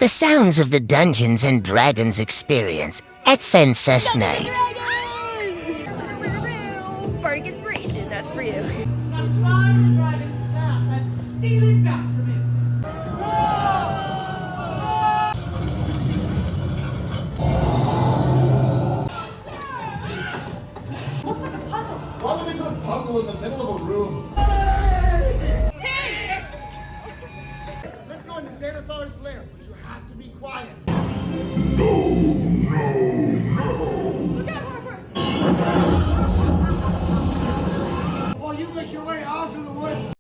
The sounds of the Dungeons and Dragons experience at Fenfest Night. Bardic inspiration, that's for you. That's fine, the dragon snap and steal it back from him. Looks like a puzzle. Why would they put a puzzle in the middle of a room? Let's go into Xanathar's lair, but you have to be quiet.